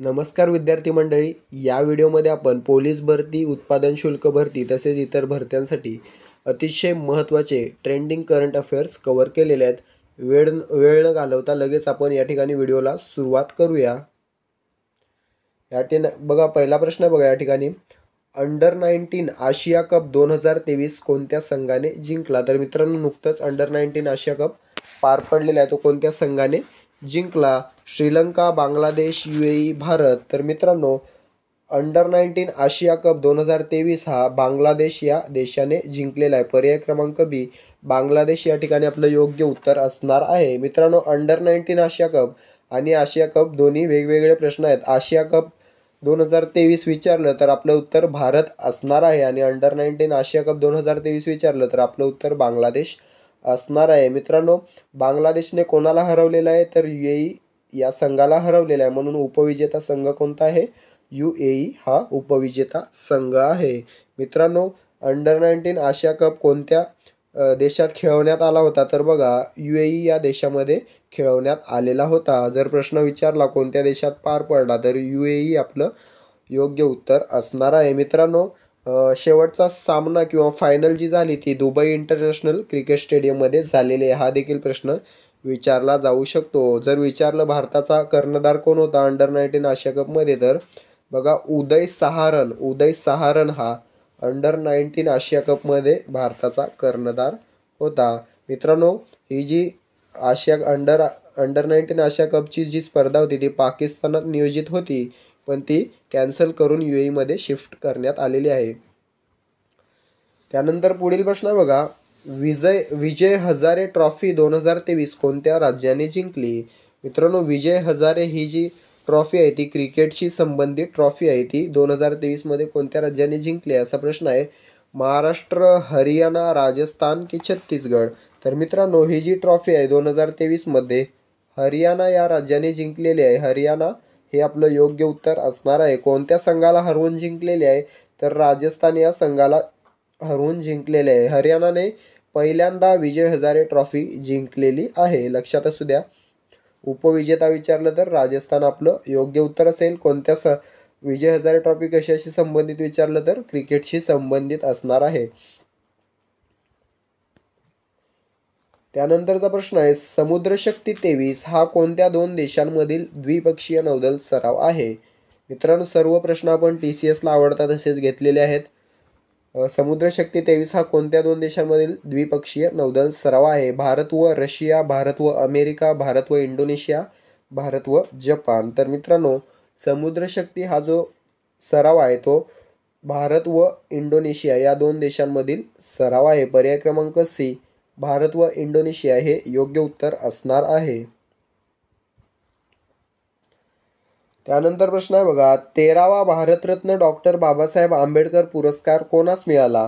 नमस्कार विद्यार्थी मंडळी, या व्हिडिओमध्ये आपण पोलीस भरती, उत्पादन शुल्क भरती तसेच इतर भरत्यांसाठी अतिशय महत्त्वाचे ट्रेंडिंग करंट अफेअर्स कव्हर केलेले आहेत। वेळ न घालवता लगेच आपण या ठिकाणी व्हिडिओला सुरुवात करूया। बघा, पहिला प्रश्न बघा या ठिकाणी, अंडर 19 आशिया कप 2023 कोणत्या संघाने जिंकला? तर मित्रांनो, नुकतंच अंडर 19 आशिया कप पार पडलेला आहे, तो कोणत्या संघाने जिंकला? श्रीलंका, बांगलादेश, UAE, भारत? तर मित्रांनो, अंडर 19 आशिया कप 2023 हा बांगलादेश या देशाने जिंकलेला आहे। पर्याय क्रमांक बी, बांगलादेश या ठिकाणी आपलं योग्य उत्तर असणार आहे। मित्रांनो, अंडर 19 आशिया कप आणि आशिया कप दोन्ही वेगवेगळे प्रश्न आहेत। आशिया कप 2023 विचारलं तर आपलं उत्तर भारत असणार आहे आणि अंडर 19 आशिया कप 2023 विचारलं तर आपलं उत्तर बांगलादेश असणार आहे। मित्रांनो, बांगलादेशने कोणाला हरवलेलं आहे? तर UAE या संघाला हरवलेला आहे, म्हणून उपविजेता संघ कोणता आहे? UAE हा उपविजेता संघ आहे। मित्रांनो, अंडर 19 आशिया कप कोणत्या देशात खेळवण्यात आला होता? तर बघा, UAE या देशामध्ये खेळवण्यात आलेला होता। जर प्रश्न विचारला कोणत्या देशात पार पडला तर UAE आपलं योग्य उत्तर असणार आहे। मित्रांनो, शेवटचा सामना किंवा फायनल जी झाली ती दुबई इंटरनॅशनल क्रिकेट स्टेडियममध्ये झालेली आहे। हा देखील प्रश्न विचारला जाऊ शकतो। जर विचारलं भारताचा कर्णधार कोण होता अंडर 19 आशिया कपमध्ये, तर बघा, उदय सहारन हा अंडर 19 आशिया कपमध्ये भारताचा कर्णधार होता। मित्रांनो, ही जी अंडर 19 आशिया कपची जी स्पर्धा होती ती पाकिस्तानात नियोजित होती, पण ती कॅन्सल करून UAE मध्ये शिफ्ट करण्यात आलेली आहे। त्यानंतर पुढील प्रश्न बघा, विजय हजारे ट्रॉफी 2023 कोणत्या राज्याने जिंकली? मित्रांनो, विजय हजारे ही जी ट्रॉफी आहे ती क्रिकेटशी संबंधित ट्रॉफी आहे, ती 2023 मध्ये कोणत्या राज्याने जिंकली असा प्रश्न आहे। महाराष्ट्र, हरियाणा, राजस्थान की छत्तीसगड? तर मित्रांनो, ही जी ट्रॉफी आहे 2023 मध्ये हरियाणा या राज्याने जिंकलेली आहे। हरियाणा हे आपलं योग्य उत्तर असणार आहे। कोणत्या संघाला हरवून जिंकलेले आहे? तर राजस्थान या संघाला हरवून जिंकलेले आहे। हरियाणाने पहिल्यांदा विजय हजारे ट्रॉफी जिंकलेली आहे, लक्षात असू द्या। उपविजेता विचारलं तर राजस्थान आपलं योग्य उत्तर असेल। विजय हजारे ट्रॉफी कशाशी संबंधित विचारलं तर क्रिकेटशी संबंधित असणार आहे। त्यानंतरचा प्रश्न आहे, समुद्रशक्ती 23 हा कोणत्या दोन देशांमधील द्विपक्षीय नौदल सराव आहे? मित्रांनो, सर्व प्रश्न आपण TCS ला आवडतात तसेच घेतलेले आहेत। समुद्रशक्ती 23 हा कोणत्या दोन देशांमधील द्विपक्षीय नौदल सराव आहे? भारत व रशिया, भारत व अमेरिका, भारत व इंडोनेशिया, भारत व जपान? तर मित्रांनो, समुद्रशक्ती हा जो सराव आहे तो भारत व इंडोनेशिया या दोन देशांमधील सराव आहे। पर्याय क्रमांक सी, भारत व इंडोनेशिया हे योग्य उत्तर असणार आहे। त्यानंतर प्रश्न आहे बघा, 13वा भारतरत्न डॉक्टर बाबासाहेब आंबेडकर पुरस्कार कोणास मिळाला?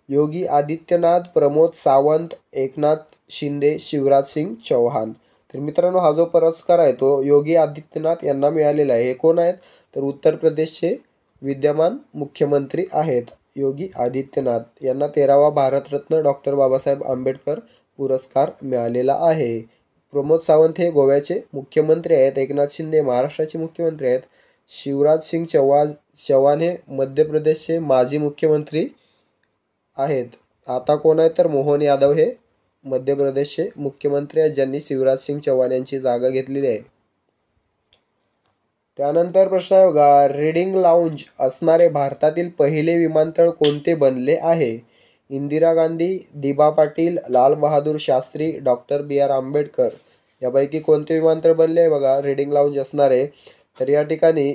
योगी आदित्यनाथ, प्रमोद सावंत, एकनाथ शिंदे, शिवराज सिंग चौहान? तर मित्रांनो, हा जो पुरस्कार आहे तो योगी आदित्यनाथ यांना मिळालेला आहे। हे कोण आहेत? तर उत्तर प्रदेशचे विद्यमान मुख्यमंत्री आहेत योगी आदित्यनाथ यांना 13वा भारतरत्न डॉक्टर बाबासाहेब आंबेडकर पुरस्कार मिळालेला आहे। प्रमोद सावंत हे गोव्याचे मुख्यमंत्री आहेत, एकनाथ शिंदे महाराष्ट्राचे मुख्यमंत्री आहेत, शिवराज सिंग चौहान हे मध्य प्रदेशचे माजी मुख्यमंत्री आहेत। आता कोण आहे? तर मोहन यादव हे मध्य प्रदेशचे मुख्यमंत्री आहेत, ज्यांनी शिवराज सिंग चौहान यांची जागा घेतलेली आहे। त्यानंतर प्रश्न आहे बघा, रीडिंग लाऊंज असणारे भारतातील पहिले विमानतळ कोणते बनले आहे? इंदिरा गांधी, दिबा पाटील, लाल बहादूर शास्त्री, डॉक्टर BR आंबेडकर यापैकी कोणते विमानतळ बनले आहे बघा रीडिंग लाऊंज असणारे? तर या ठिकाणी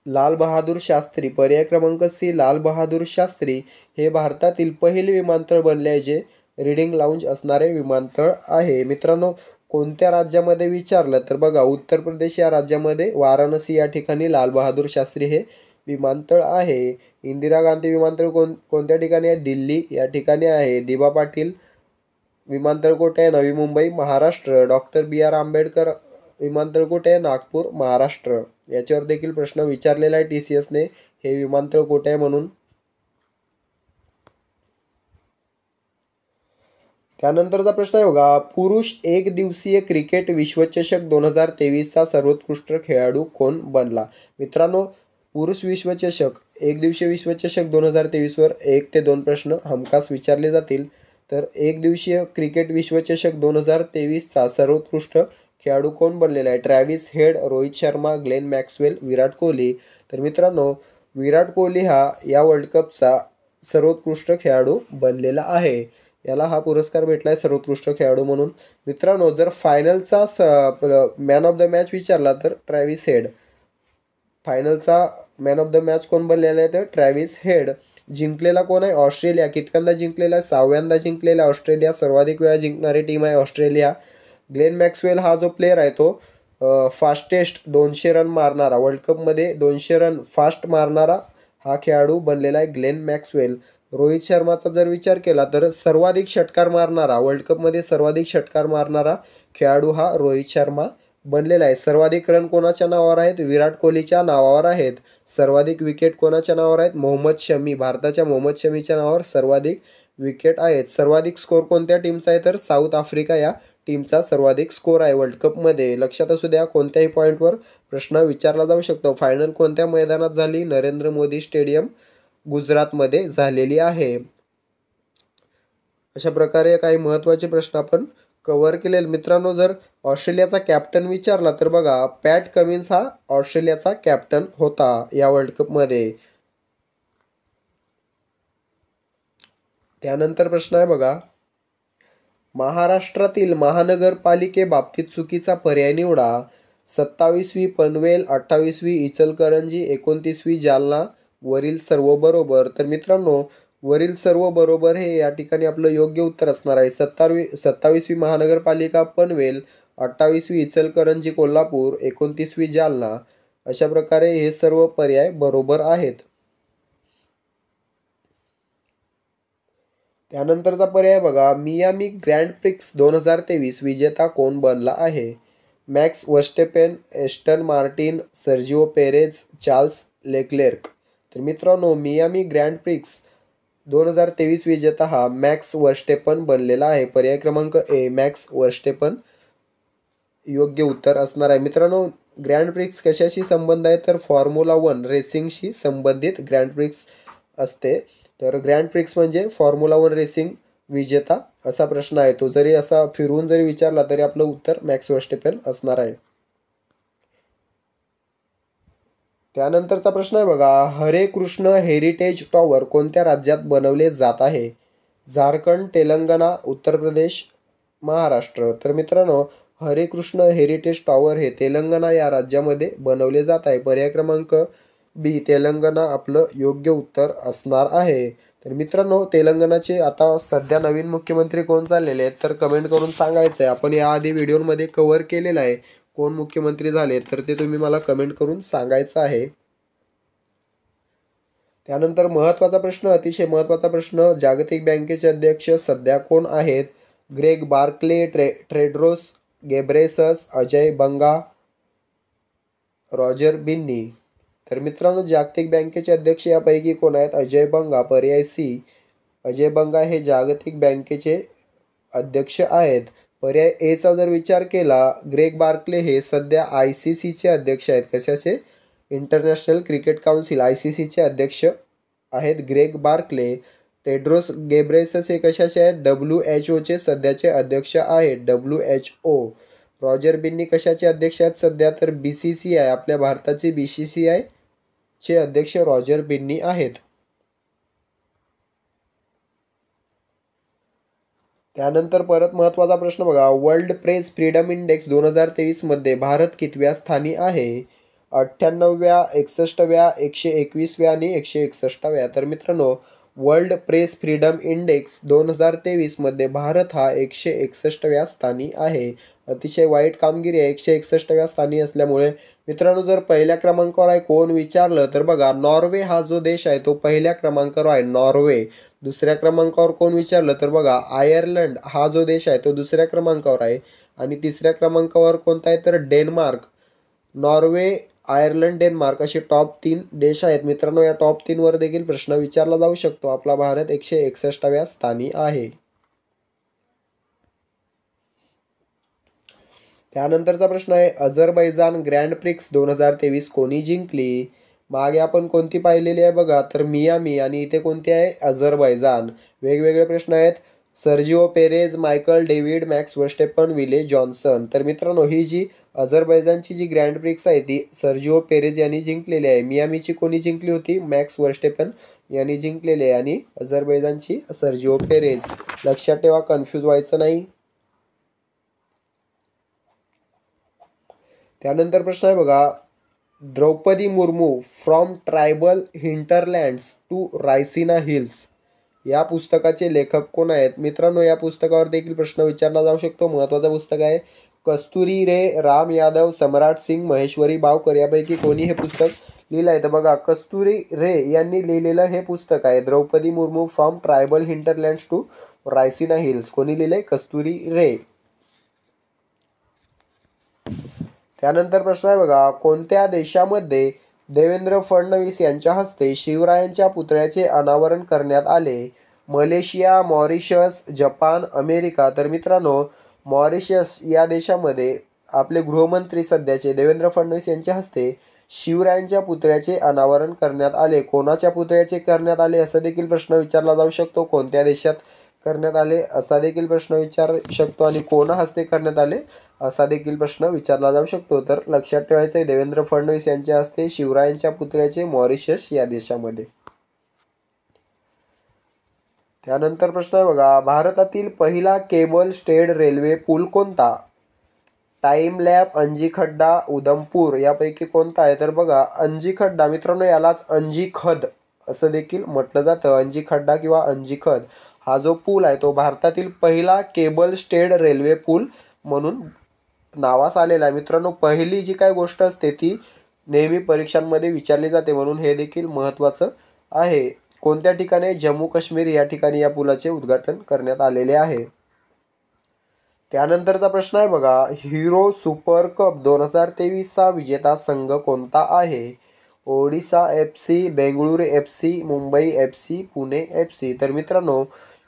लाल बहादूर शास्त्री, पर्याय क्रमांक सी, लाल बहादूर शास्त्री हे भारतातील पहिले विमानतळ बनले आहे जे रीडिंग लाऊंज असणारे विमानतळ आहे। मित्रांनो, कोणत्या राज्यामध्ये विचारलं तर बघा, उत्तर प्रदेश या राज्यामध्ये वाराणसी या ठिकाणी लाल बहादूर शास्त्री हे विमानतळ आहे। इंदिरा गांधी विमानतळ कोणत्या ठिकाणी आहे? दिल्ली या ठिकाणी आहे। दिबा पाटील विमानतळ कुठे आहे? नवी मुंबई, महाराष्ट्र। डॉक्टर BR आंबेडकर विमानतळ कुठे आहे? नागपूर, महाराष्ट्र। याच्यावर देखील प्रश्न विचारलेला आहे TCS ने, हे विमानतळ कुठे आहे म्हणून। त्यानंतरचा प्रश्न आहे बघा, पुरुष एक दिवसीय क्रिकेट विश्वचषक 2023चा सर्वोत्कृष्ट खेळाडू कोण बनला? मित्रांनो, पुरुष विश्वचषक एक दिवसीय विश्वचषक 2023वर 1 ते 2 प्रश्न हमखास विचारले जातील. तर एक दिवसीय क्रिकेट विश्वचषक 2023चा सर्वोत्कृष्ट खेळाडू कोण बनलेला आहे? Travis Head, Rohit Sharma, Glenn Maxwell, Virat Kohli. तर मित्रांनो, विराट कोहली हा या वर्ल्ड कपचा सर्वोत्कृष्ट खेळाडू बनलेला आहे. याला हा पुरस्कार भेटला आहे सर्वोत्कृष्ट खेळाडू म्हणून. मित्रांनो, जर फायनलचा मॅन ऑफ द मॅच विचारला तर ट्रॅव्हिस हेड. फायनलचा मॅन ऑफ द मॅच कोण बनलेला आहे? तर ट्रॅव्हिस हेड. जिंकलेला कोण आहे? ऑस्ट्रेलिया. कितव्यांदा जिंकलेला आहे? 6व्यांदा जिंकलेला. ऑस्ट्रेलिया सर्वाधिक वेळा जिंकणारी टीम आहे ऑस्ट्रेलिया. ग्लेन मॅक्सवेल हा जो प्लेअर आहे तो फास्टेस्ट 200 रन मारणारा, वर्ल्ड कपमध्ये 200 रन फास्ट मारणारा हा खेळाडू बनलेला आहे ग्लेन मॅक्सवेल. रोहित शर्माचा जर विचार केला तर सर्वाधिक षटकार मारणारा, वर्ल्ड कपमध्ये सर्वाधिक षटकार मारणारा खेळाडू हा रोहित शर्मा बनलेला आहे. सर्वाधिक रन कोणाच्या नावावर आहेत? विराट कोहलीच्या नावावर आहेत. सर्वाधिक विकेट कोणाच्या नावावर आहेत? मोहम्मद शमी. भारताच्या मोहम्मद शमीच्या नावावर सर्वाधिक विकेट आहेत. सर्वाधिक स्कोर कोणत्या टीमचा आहे? तर साऊथ आफ्रिका या टीमचा सर्वाधिक स्कोर आहे वर्ल्ड कपमध्ये. लक्षात असू द्या, कोणत्याही पॉईंटवर प्रश्न विचारला जाऊ शकतो. फायनल कोणत्या मैदानात झाली? नरेंद्र मोदी स्टेडियम, गुजरातमध्ये झालेली आहे. अशा प्रकारे काही महत्त्वाचे प्रश्न आपण कव्हर केलेले. मित्रांनो, जर ऑस्ट्रेलियाचा कॅप्टन विचारला तर बघा, पॅट कमिन्स हा ऑस्ट्रेलियाचा कॅप्टन होता या वर्ल्ड कपमध्ये. त्यानंतर प्रश्न आहे बघा, महाराष्ट्रातील महानगरपालिकेबाबतीत चुकीचा पर्याय निवडा. 27वी पनवेल, 28वी इचलकरंजी, 29वी जालना, वरील सर्व बरोबर. तर मित्रांनो, वरील सर्व बरोबर हे या ठिकाणी आपलं योग्य उत्तर असणार आहे. 27वी महानगरपालिका पनवेल, 28वी इचलकरंजी कोल्हापूर, 29वी जालना. अशा प्रकारे हे सर्व पर्याय बरोबर आहेत. त्यानंतरचा पर्याय बघा, मियामी ग्रँड प्रिक्स 2023 विजेता कोण बनला आहे? Max Verstappen, Aston Martin, Sergio Perez, Charles Leclerc. तर मित्रांनो, मियामी ग्रँड प्रिक्स 2023 विजेता हा मॅक्स वर्स्टेपन बनलेला आहे. पर्याय क्रमांक ए, मॅक्स वर्स्टेपन योग्य उत्तर असणार आहे. मित्रांनो, ग्रँड प्रिक्स कशाशी संबंध आहे? तर फॉर्म्युला 1 रेसिंगशी संबंधित ग्रँड प्रिक्स असते. तर ग्रँड प्रिक्स म्हणजे फॉर्म्युला 1 रेसिंग विजेता असा प्रश्न आहे. तो जरी असा फिरवून जरी विचारला तरी आपलं उत्तर मॅक्स वर्स्टेपेन असणार आहे. त्यानंतरचा प्रश्न आहे बघा, हरे कृष्ण हेरिटेज टॉवर कोणत्या राज्यात बनवले जात आहे? झारखंड, तेलंगणा, उत्तर प्रदेश, महाराष्ट्र. तर मित्रांनो, हरे कृष्ण हेरिटेज टॉवर हे तेलंगणा या राज्यामध्ये बनवले जात आहे. पर्याय क्रमांक बी, तेलंगणा आपलं योग्य उत्तर असणार आहे. तर मित्रांनो, तेलंगणाचे आता सध्या नवीन मुख्यमंत्री कोण चाललेले आहेत तर कमेंट करून सांगायचं आहे. आपण याआधी व्हिडिओमध्ये कव्हर केलेलं आहे कोण मुख्यमंत्री झाले, तर ते तुम्ही मला कमेंट करून सांगायचं आहे. त्यानंतर महत्त्वाचा प्रश्न, अतिशय महत्त्वाचा प्रश्न, जागतिक बँकेचे अध्यक्ष सध्या कोण आहेत? Greg Barclay, Tedros Ghebreyesus, Ajay Banga, Roger Binny. तर मित्रांनो, जागतिक बँकेचे अध्यक्ष यापैकी कोण आहेत? अजय बंगा. पर्याय सी, अजय बंगा हे जागतिक बँकेचे अध्यक्ष आहेत. पर्याय एचा जर विचार केला, ग्रेग बार्कले हे सध्या ICCचे अध्यक्ष आहेत. कशाचे? इंटरनॅशनल क्रिकेट काउन्सिल ICCचे अध्यक्ष आहेत ग्रेग बार्कले. टेड्रोस घेब्रेयेसस हे कशाचे आहेत? WHOचे सध्याचे अध्यक्ष आहेत, WHO. रॉजर बिन्नी कशाचे अध्यक्ष आहेत सध्या? तर BCCI, आपल्या भारताचे BCCI चे अध्यक्ष रॉजर बिन्नी आहेत. त्यानंतर परत महत्त्वाचा प्रश्न बघा, वर्ल्ड प्रेस फ्रीडम इंडेक्स 2023 मध्ये भारत कितव्या स्थानी आहे? 98व्या, 61व्या, 121व्या आणि 161व्या. तर मित्रांनो, वर्ल्ड प्रेस फ्रीडम इंडेक्स 2023 मध्ये भारत हा 161व्या स्थानी आहे. अतिशय वाईट कामगिरी आहे 161व्या स्थानी असल्यामुळे. मित्रांनो, जर पहिल्या क्रमांकावर आहे कोण विचारलं तर बघा, नॉर्वे हा जो देश आहे तो पहिल्या क्रमांकावर आहे, नॉर्वे. दुसऱ्या क्रमांकावर कोण विचारलं तर बघा, आयर्लंड हा जो देश आहे तो दुसऱ्या क्रमांकावर आहे. आणि तिसऱ्या क्रमांकावर कोणता आहे तर डेन्मार्क. नॉर्वे, आयर्लंड, डेन्मार्क असे टॉप 3 देश आहेत. मित्रांनो, या टॉप 3 वर देखील प्रश्न विचारला जाऊ शकतो. आपला भारत 161व्या स्थानी आहे. त्यानंतरचा प्रश्न आहे अझरबैजान ग्रँड प्रिक्स 2023 कोणी जिंकली? मागे आपण कोणती पाहिलेली आहे बघा, तर मियामी, आणि इथे कोणती आहे? अझरबैजान. वेगवेगळे प्रश्न आहेत. Sergio Perez, Michael David, Max Verstappen, Ville Johnson. तर मित्रांनो, ही जी अझरबैजानची जी ग्रँड प्रिक्स आहे ती सर्जिओ पेरेज यांनी जिंकलेली आहे. मियामीची कोणी जिंकली होती? मॅक्स वर्स्टेपन यांनी जिंकलेली आहे, आणि अझरबैजानची सर्जिओ पेरेज. लक्षात ठेवा, कन्फ्यूज व्हायचं नाही. त्यानंतर प्रश्न आहे बघा, Draupadi Murmu from tribal hinterlands to Raisina Hills या पुस्तकाचे लेखक कोण आहेत? मित्रांनो, या पुस्तकावर देखील प्रश्न विचारला जाऊ शकतो. महत्त्वाचं पुस्तक आहे. कस्तुरी रे, राम यादव, सम्राट सिंग, महेश्वरी बावकर यापैकी कोणी हे पुस्तक लिहिलं आहे? तर बघा, कस्तुरी रे यांनी लिहिलेलं हे पुस्तक आहे Draupadi Murmu from tribal hinterlands to Raisina Hills. कोणी लिहिलंय? कस्तुरी रे. त्यानंतर प्रश्न आहे बघा, कोणत्या देशामध्ये देवेंद्र फडणवीस यांच्या हस्ते शिवरायांच्या पुतळ्याचे अनावरण करण्यात आले? Malaysia, Mauritius, Japan, America. तर मित्रांनो, मॉरिशस या देशामध्ये आपले गृहमंत्री सध्याचे देवेंद्र फडणवीस यांच्या हस्ते शिवरायांच्या पुतळ्याचे अनावरण करण्यात आले. कोणाच्या पुतळ्याचे करण्यात आले असा देखील प्रश्न विचारला जाऊ शकतो. कोणत्या देशात करण्यात आले असा देखील प्रश्न विचारू शकतो, आणि कोणा हस्ते करण्यात आले असा देखील प्रश्न विचारला जाऊ शकतो. तर लक्षात ठेवायचं आहे, देवेंद्र फडणवीस यांच्या हस्ते शिवरायांच्या पुतळ्याचे मॉरिशस या देशामध्ये. त्यानंतर प्रश्न आहे बघा, भारतातील पहिला केबल स्टेड रेल्वे पूल कोणता? टाइम लॅब, अंजीखड्डा, उधमपूर यापैकी कोणता आहे? तर बघा, अंजीखड्डा. मित्रांनो, यालाच अंजीखद असं देखील म्हटलं जातं. अंजीखड्डा किंवा अंजीखद हा जो पूल आहे तो भारतातील पहिला केबल स्टेड रेल्वे पूल म्हणून नावास आलेला आहे. मित्रांनो, पहिली जी काय गोष्ट असते ती नेहमी परीक्षांमध्ये विचारली जाते, म्हणून हे देखील महत्त्वाचं आहे. कोणत्या ठिकाणी? जम्मू काश्मीर या ठिकाणी या पुलाचे उद्घाटन करण्यात आलेले आहे. त्यानंतरचा प्रश्न आहे बघा, हिरो सुपर कप 2023चा विजेता संघ कोणता आहे? Odisha FC, Bengaluru FC, Mumbai FC, Pune FC. तर मित्रांनो,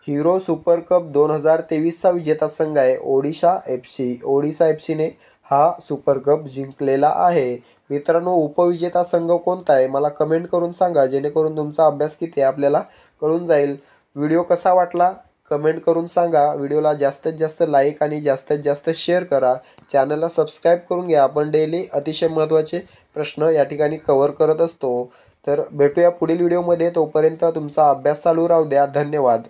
हिरो सुपर कप 2023चा विजेता संघ आहे ओडिशा FC. ओडिशा FCने हा सुपर कप जिंकलेला आहे. मित्रांनो, उपविजेता संघ कोणता आहे मला कमेंट करून सांगा, जेणेकरून तुमचा अभ्यास किती आहे आपल्याला कळून जाईल. व्हिडिओ कसा वाटला कमेंट करून सांगा. व्हिडिओला जास्तीत जास्त लाईक आणि जास्तीत जास्त शेअर करा. चॅनलला सबस्क्राईब करून घ्या. आपण डेली अतिशय महत्त्वाचे प्रश्न या ठिकाणी कव्हर करत असतो. तर भेटूया पुढील व्हिडिओमध्ये. तोपर्यंत तुमचा अभ्यास चालू राहू द्या. धन्यवाद.